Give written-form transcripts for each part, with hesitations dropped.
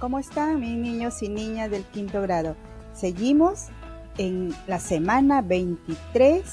¿Cómo están mis niños y niñas del quinto grado? Seguimos en la semana 23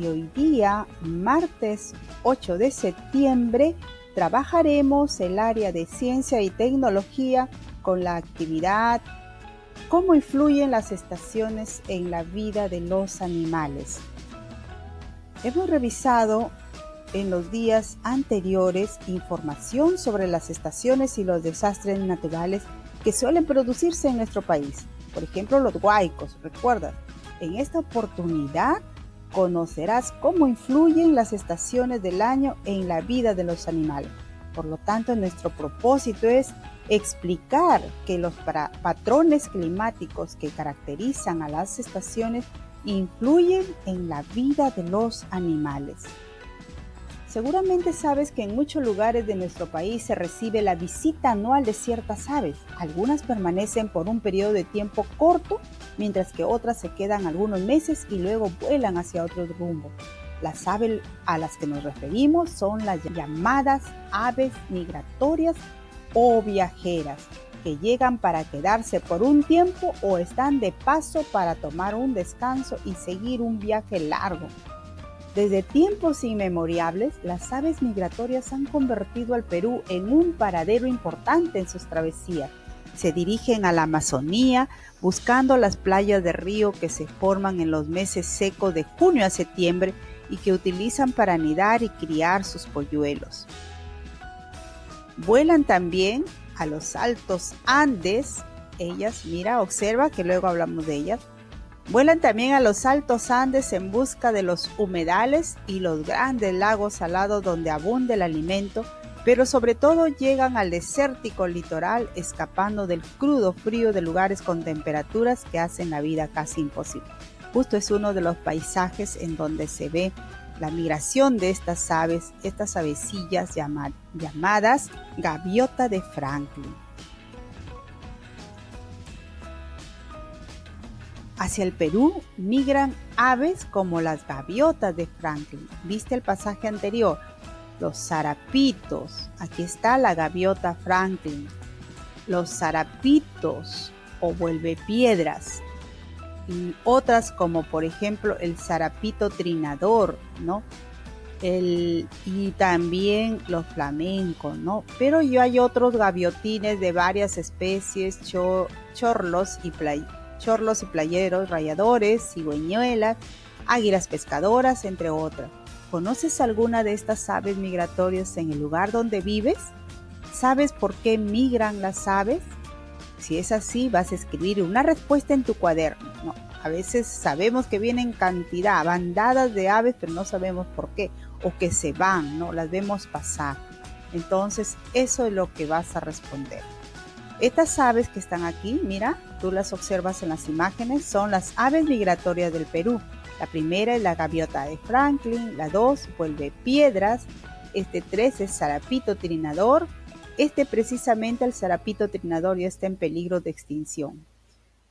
y hoy día, martes 8 de septiembre, trabajaremos el área de ciencia y tecnología con la actividad ¿Cómo influyen las estaciones en la vida de los animales? Hemos revisado en los días anteriores información sobre las estaciones y los desastres naturales que suelen producirse en nuestro país. Por ejemplo, los huaicos, ¿recuerdas? En esta oportunidad conocerás cómo influyen las estaciones del año en la vida de los animales. Por lo tanto, nuestro propósito es explicar que los patrones climáticos que caracterizan a las estaciones influyen en la vida de los animales. Seguramente sabes que en muchos lugares de nuestro país se recibe la visita anual de ciertas aves. Algunas permanecen por un periodo de tiempo corto, mientras que otras se quedan algunos meses y luego vuelan hacia otro rumbo. Las aves a las que nos referimos son las llamadas aves migratorias o viajeras, que llegan para quedarse por un tiempo o están de paso para tomar un descanso y seguir un viaje largo. Desde tiempos inmemorables, las aves migratorias han convertido al Perú en un paradero importante en sus travesías. Se dirigen a la Amazonía buscando las playas de río que se forman en los meses secos de junio a septiembre y que utilizan para anidar y criar sus polluelos. Vuelan también a los altos Andes. Ellas, mira, observa que luego hablamos de ellas. Vuelan también a los altos Andes en busca de los humedales y los grandes lagos salados donde abunda el alimento, pero sobre todo llegan al desértico litoral escapando del crudo frío de lugares con temperaturas que hacen la vida casi imposible. Justo es uno de los paisajes en donde se ve la migración de estas aves, estas avecillas llamadas gaviota de Franklin. Hacia el Perú migran aves como las gaviotas de Franklin. ¿Viste el pasaje anterior? Los zarapitos. Aquí está la gaviota Franklin. Los zarapitos o vuelvepiedras. Y otras como por ejemplo el zarapito trinador, ¿no? Y también los flamencos, ¿no? Pero hay otros gaviotines de varias especies, chorlos y playeros, rayadores, cigüeñuelas, águilas pescadoras, entre otras. ¿Conoces alguna de estas aves migratorias en el lugar donde vives? ¿Sabes por qué migran las aves? Si es así, vas a escribir una respuesta en tu cuaderno, ¿no? A veces sabemos que vienen cantidad, bandadas de aves, pero no sabemos por qué, o que se van, ¿no? Las vemos pasar. Entonces, eso es lo que vas a responder. Estas aves que están aquí, mira, tú las observas en las imágenes, son las aves migratorias del Perú. La primera es la gaviota de Franklin, la 2 vuelvepiedras, 3 es zarapito trinador. Precisamente el zarapito trinador ya está en peligro de extinción.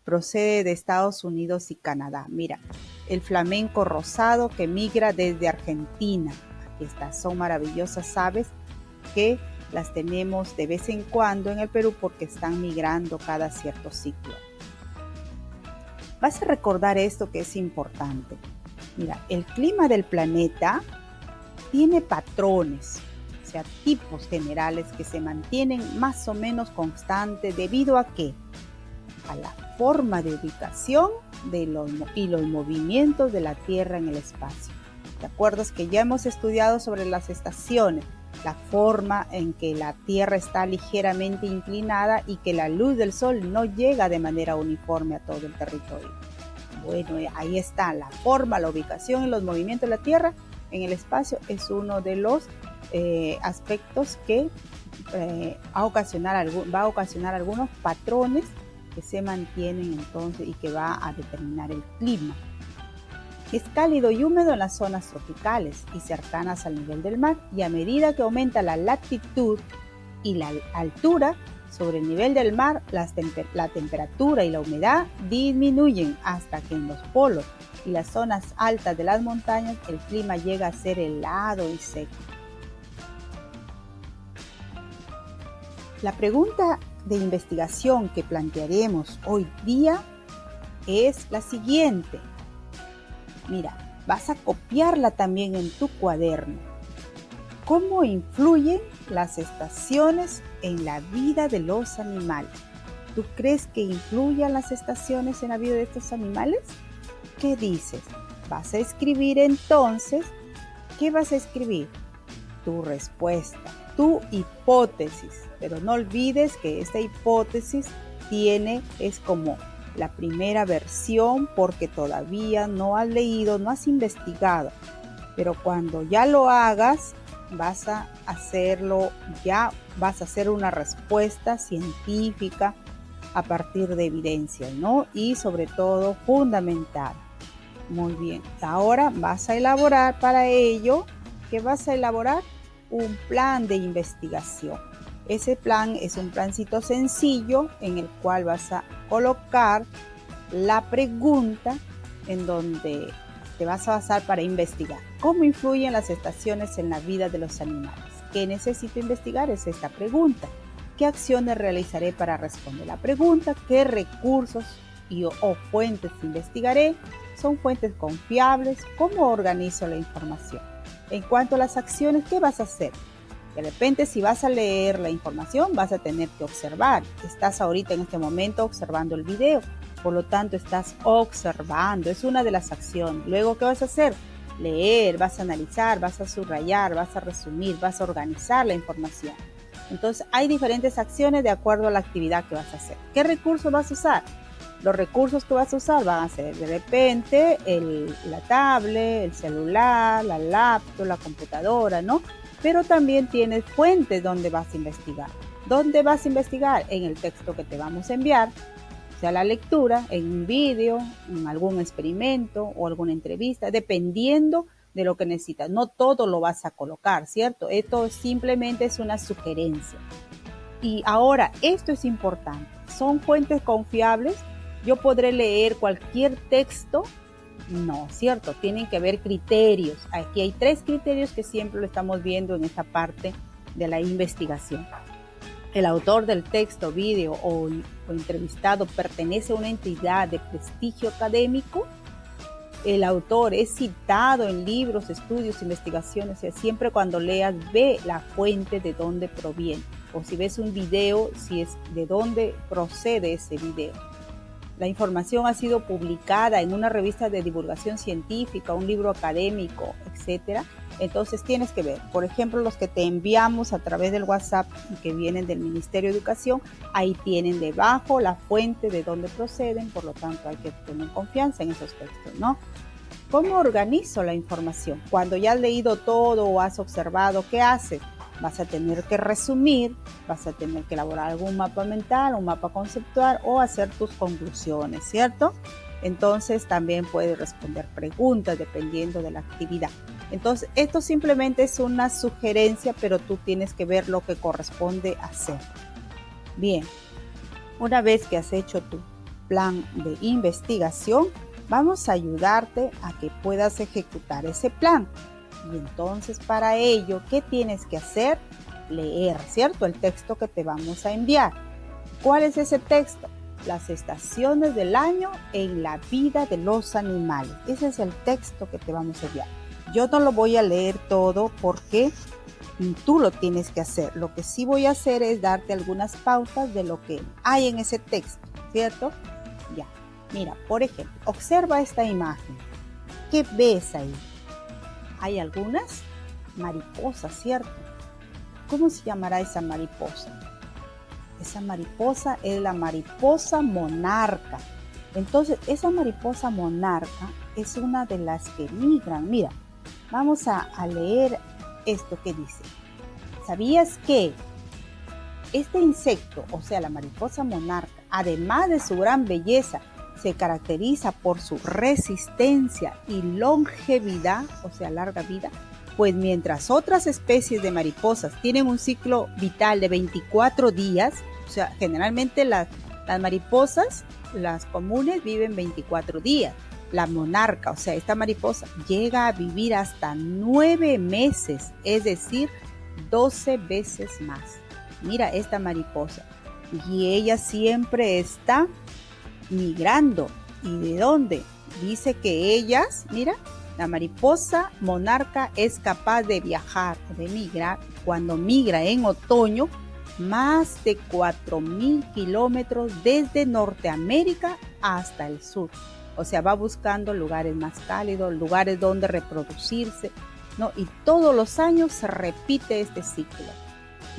Procede de Estados Unidos y Canadá. Mira, el flamenco rosado que migra desde Argentina. Aquí está, son maravillosas aves que las tenemos de vez en cuando en el Perú porque están migrando cada cierto ciclo. Vas a recordar esto que es importante. Mira, el clima del planeta tiene patrones, o sea, tipos generales que se mantienen más o menos constantes debido a qué? A la forma de ubicación y los movimientos de la Tierra en el espacio. ¿Te acuerdas que ya hemos estudiado sobre las estaciones? La forma en que la Tierra está ligeramente inclinada y que la luz del Sol no llega de manera uniforme a todo el territorio. Bueno, ahí está la forma, la ubicación y los movimientos de la Tierra en el espacio es uno de los aspectos que va a ocasionar algunos patrones que se mantienen entonces y que va a determinar el clima. Es cálido y húmedo en las zonas tropicales y cercanas al nivel del mar, y a medida que aumenta la latitud y la altura sobre el nivel del mar, la temperatura y la humedad disminuyen hasta que en los polos y las zonas altas de las montañas el clima llega a ser helado y seco. La pregunta de investigación que plantearemos hoy día es la siguiente. Mira, vas a copiarla también en tu cuaderno. ¿Cómo influyen las estaciones en la vida de los animales? ¿Tú crees que influyan las estaciones en la vida de estos animales? ¿Qué dices? Vas a escribir entonces, ¿qué vas a escribir? Tu respuesta, tu hipótesis, pero no olvides que esta hipótesis es como la primera versión porque todavía no has leído, no has investigado, pero cuando ya lo hagas, vas a hacerlo, ya vas a hacer una respuesta científica a partir de evidencias, ¿no? Y sobre todo fundamental. Muy bien, ahora vas a elaborar para ello, ¿qué vas a elaborar? Un plan de investigación. Ese plan es un plancito sencillo en el cual vas a colocar la pregunta en donde te vas a basar para investigar. ¿Cómo influyen las estaciones en la vida de los animales? ¿Qué necesito investigar? Es esta pregunta. ¿Qué acciones realizaré para responder la pregunta? ¿Qué recursos o fuentes investigaré? ¿Son fuentes confiables? ¿Cómo organizo la información? En cuanto a las acciones, ¿qué vas a hacer? De repente, si vas a leer la información, vas a tener que observar. Estás ahorita en este momento observando el video, por lo tanto estás observando, es una de las acciones. Luego, ¿qué vas a hacer? Leer, vas a analizar, vas a subrayar, vas a resumir, vas a organizar la información. Entonces, hay diferentes acciones de acuerdo a la actividad que vas a hacer. ¿Qué recursos vas a usar? Los recursos que vas a usar van a ser de repente la tablet, el celular, la laptop, la computadora, ¿no? Pero también tienes fuentes donde vas a investigar. ¿Dónde vas a investigar? En el texto que te vamos a enviar, o sea, la lectura, en un video, en algún experimento o alguna entrevista, dependiendo de lo que necesitas. No todo lo vas a colocar, ¿cierto? Esto simplemente es una sugerencia. Y ahora, esto es importante. ¿Son fuentes confiables? ¿Yo podré leer cualquier texto? No, ¿cierto? Tienen que haber criterios. Aquí hay 3 criterios que siempre lo estamos viendo en esta parte de la investigación. El autor del texto, video o entrevistado pertenece a una entidad de prestigio académico. El autor es citado en libros, estudios, investigaciones. O sea, siempre cuando leas, ve la fuente de dónde proviene. O si ves un video, si es de dónde procede ese video. La información ha sido publicada en una revista de divulgación científica, un libro académico, etc. Entonces tienes que ver, por ejemplo, los que te enviamos a través del WhatsApp que vienen del Ministerio de Educación, ahí tienen debajo la fuente de dónde proceden, por lo tanto hay que tener confianza en esos textos, ¿no? ¿Cómo organizo la información? Cuando ya has leído todo o has observado, ¿qué haces? Vas a tener que resumir, vas a tener que elaborar algún mapa mental, un mapa conceptual o hacer tus conclusiones, ¿cierto? Entonces también puedes responder preguntas dependiendo de la actividad. Entonces esto simplemente es una sugerencia, pero tú tienes que ver lo que corresponde hacer. Bien, una vez que has hecho tu plan de investigación, vamos a ayudarte a que puedas ejecutar ese plan. Y entonces para ello, ¿qué tienes que hacer? Leer, ¿cierto? El texto que te vamos a enviar. ¿Cuál es ese texto? Las estaciones del año en la vida de los animales. Ese es el texto que te vamos a enviar. Yo no lo voy a leer todo porque tú lo tienes que hacer. Lo que sí voy a hacer es darte algunas pautas de lo que hay en ese texto, ¿cierto? Ya, mira, por ejemplo, observa esta imagen. ¿Qué ves ahí? Hay algunas mariposas, ¿cierto? ¿Cómo se llamará esa mariposa? Esa mariposa es la mariposa monarca. Entonces, esa mariposa monarca es una de las que migran. Mira, vamos a leer esto que dice. ¿Sabías que este insecto, o sea, la mariposa monarca, además de su gran belleza, se caracteriza por su resistencia y longevidad, o sea, larga vida? Pues mientras otras especies de mariposas tienen un ciclo vital de 24 días, o sea, generalmente las mariposas, las comunes, viven 24 días. La monarca, o sea, esta mariposa, llega a vivir hasta 9 meses, es decir, 12 veces más. Mira esta mariposa. y ella siempre está migrando. ¿Y de dónde? Dice que ellas, mira, la mariposa monarca es capaz de viajar, de migrar, cuando migra en otoño, más de 4.000 kilómetros desde Norteamérica hasta el sur. O sea, va buscando lugares más cálidos, lugares donde reproducirse, ¿no? Y todos los años se repite este ciclo.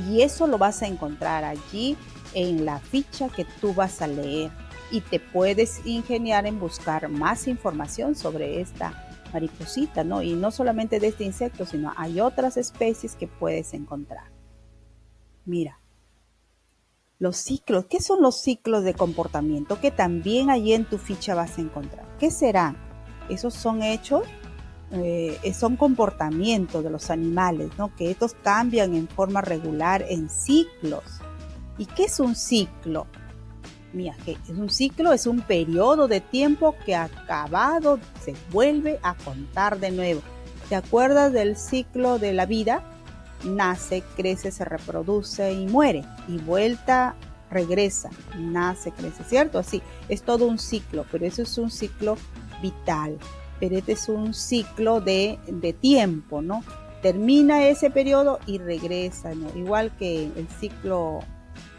Y eso lo vas a encontrar allí en la ficha que tú vas a leer. Y te puedes ingeniar en buscar más información sobre esta mariposita, ¿no? Y no solamente de este insecto, sino hay otras especies que puedes encontrar. Mira, los ciclos, ¿qué son los ciclos de comportamiento? Que también allí en tu ficha vas a encontrar. ¿Qué serán? Esos son hechos, son comportamientos de los animales, ¿no? Que estos cambian en forma regular en ciclos. ¿Y qué es un ciclo? Mira, que es un ciclo, es un periodo de tiempo que acabado se vuelve a contar de nuevo. ¿Te acuerdas del ciclo de la vida? Nace, crece, se reproduce y muere. Y vuelta, regresa, nace, crece, ¿cierto? Así, es todo un ciclo, pero eso es un ciclo vital. Pero este es un ciclo de tiempo, ¿no? Termina ese periodo y regresa, ¿no? Igual que el ciclo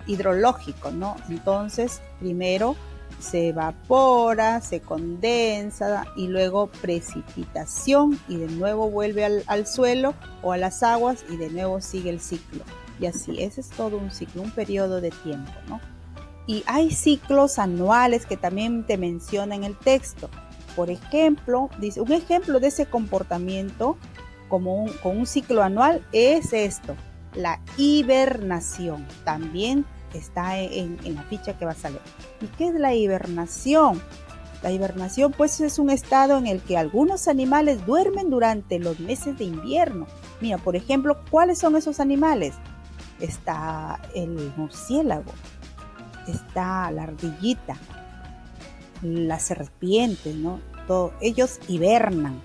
hidrológico, ¿no? Entonces, primero se evapora, se condensa y luego precipitación y de nuevo vuelve al suelo o a las aguas y de nuevo sigue el ciclo. Y así, ese es todo un ciclo, un periodo de tiempo, ¿no? Y hay ciclos anuales que también te menciona en el texto. Por ejemplo, dice, un ejemplo de ese comportamiento con un ciclo anual es esto, la hibernación. También está en la ficha que vas a leer. ¿Y qué es la hibernación? La hibernación pues es un estado en el que algunos animales duermen durante los meses de invierno. Mira, por ejemplo, ¿cuáles son esos animales? Está el murciélago, está la ardillita, las serpientes, ¿no? Ellos hibernan.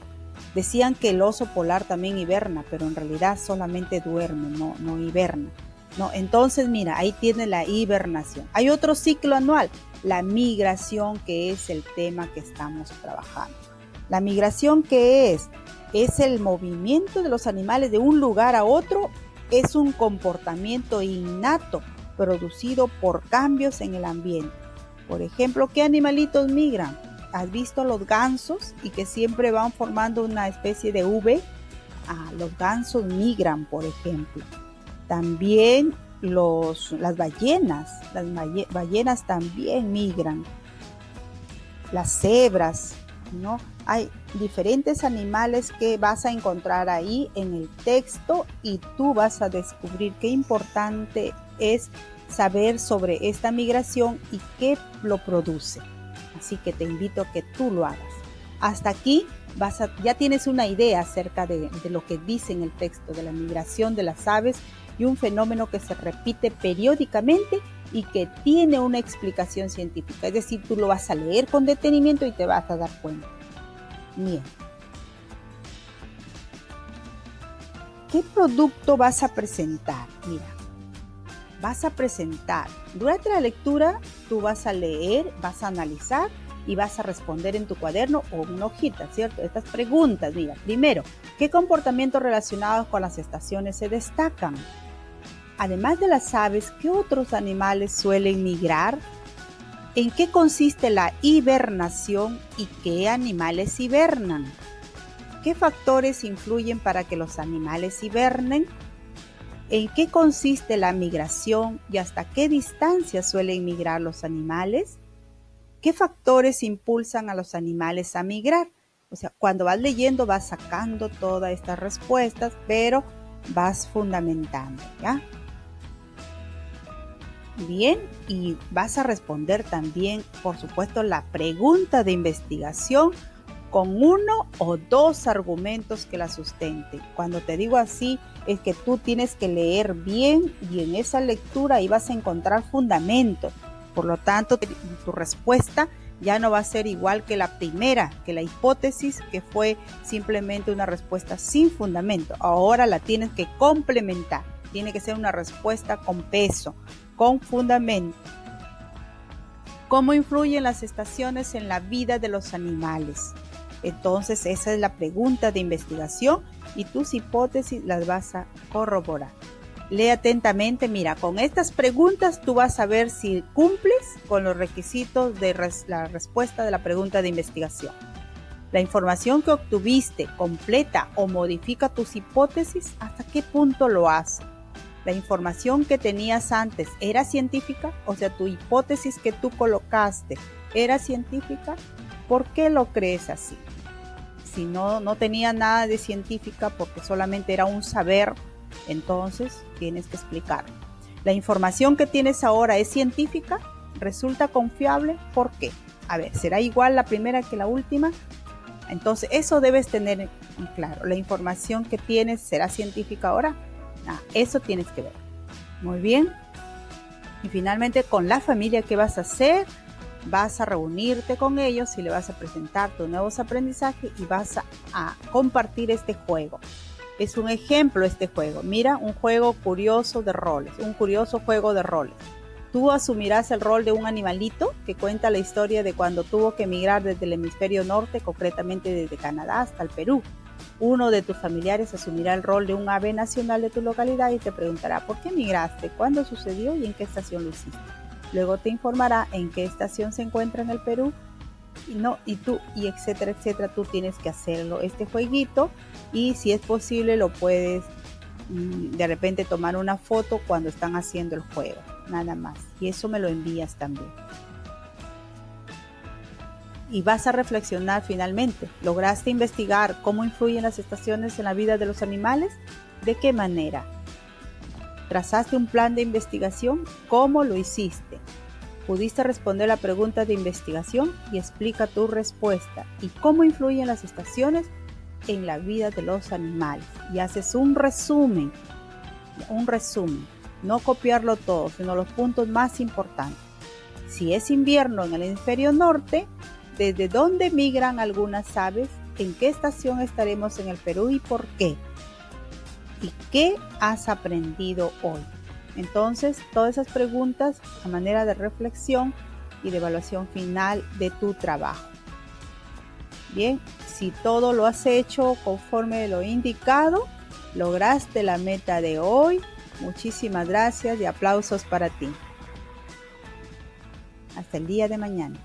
Decían que el oso polar también hiberna, pero en realidad solamente duerme, no hiberna. No, entonces mira, ahí tiene la hibernación. Hay otro ciclo anual, la migración, que es el tema que estamos trabajando. La migración, ¿qué es? Es el movimiento de los animales de un lugar a otro, es un comportamiento innato producido por cambios en el ambiente. Por ejemplo, ¿qué animalitos migran? ¿Has visto los gansos y que siempre van formando una especie de V? Los gansos migran, por ejemplo. También las ballenas también migran. Las cebras, ¿no? Hay diferentes animales que vas a encontrar ahí en el texto y tú vas a descubrir qué importante es saber sobre esta migración y qué lo produce. Así que te invito a que tú lo hagas. Hasta aquí ya tienes una idea acerca de lo que dice en el texto de la migración de las aves y un fenómeno que se repite periódicamente y que tiene una explicación científica. Es decir, tú lo vas a leer con detenimiento y te vas a dar cuenta. Bien. ¿Qué producto vas a presentar? Mira, vas a presentar. Durante la lectura, tú vas a leer, vas a analizar y vas a responder en tu cuaderno o una hojita, ¿cierto? Estas preguntas, mira, primero, ¿qué comportamientos relacionados con las estaciones se destacan? Además de las aves, ¿qué otros animales suelen migrar? ¿En qué consiste la hibernación y qué animales hibernan? ¿Qué factores influyen para que los animales hibernen? ¿En qué consiste la migración y hasta qué distancia suelen migrar los animales? ¿Qué factores impulsan a los animales a migrar? O sea, cuando vas leyendo vas sacando todas estas respuestas, pero vas fundamentando, ¿ya? Bien, y vas a responder también, por supuesto, la pregunta de investigación con uno o dos argumentos que la sustenten. Cuando te digo así, es que tú tienes que leer bien y en esa lectura ahí vas a encontrar fundamentos. Por lo tanto, tu respuesta ya no va a ser igual que la primera, que la hipótesis, que fue simplemente una respuesta sin fundamento. Ahora la tienes que complementar. Tiene que ser una respuesta con peso, con fundamento. ¿Cómo influyen las estaciones en la vida de los animales? Entonces, esa es la pregunta de investigación y tus hipótesis las vas a corroborar. Lee atentamente, mira, con estas preguntas tú vas a ver si cumples con los requisitos de la respuesta de la pregunta de investigación. La información que obtuviste completa o modifica tus hipótesis, ¿hasta qué punto lo hace? La información que tenías antes era científica, o sea, tu hipótesis que tú colocaste era científica. ¿Por qué lo crees así? Si no tenía nada de científica porque solamente era un saber, entonces tienes que explicar. La información que tienes ahora es científica, resulta confiable, ¿por qué? A ver, ¿será igual la primera que la última? Entonces eso debes tener en claro. ¿La información que tienes será científica ahora? Eso tienes que ver. Muy bien. Y finalmente, con la familia, ¿qué vas a hacer? Vas a reunirte con ellos y le vas a presentar tus nuevos aprendizajes y vas a compartir este juego. Es un ejemplo este juego. Mira, un juego curioso de roles, un curioso juego de roles. Tú asumirás el rol de un animalito que cuenta la historia de cuando tuvo que emigrar desde el hemisferio norte, concretamente desde Canadá hasta el Perú. Uno de tus familiares asumirá el rol de un ave nacional de tu localidad y te preguntará ¿por qué emigraste? ¿Cuándo sucedió? ¿Y en qué estación lo hiciste? Luego te informará en qué estación se encuentra en el Perú y etcétera, etcétera. Tú tienes que hacerlo, este jueguito, y si es posible lo puedes de repente tomar una foto cuando están haciendo el juego, nada más. Y eso me lo envías también. Y vas a reflexionar finalmente. ¿Lograste investigar cómo influyen las estaciones en la vida de los animales? ¿De qué manera? ¿Trazaste un plan de investigación? ¿Cómo lo hiciste? ¿Pudiste responder la pregunta de investigación? Y explica tu respuesta. ¿Y cómo influyen las estaciones en la vida de los animales? Y haces un resumen. No copiarlo todo, sino los puntos más importantes. Si es invierno en el hemisferio norte, ¿desde dónde migran algunas aves? ¿En qué estación estaremos en el Perú y por qué? ¿Y qué has aprendido hoy? Entonces, todas esas preguntas a manera de reflexión y de evaluación final de tu trabajo. Bien, si todo lo has hecho conforme lo indicado, lograste la meta de hoy. Muchísimas gracias y aplausos para ti. Hasta el día de mañana.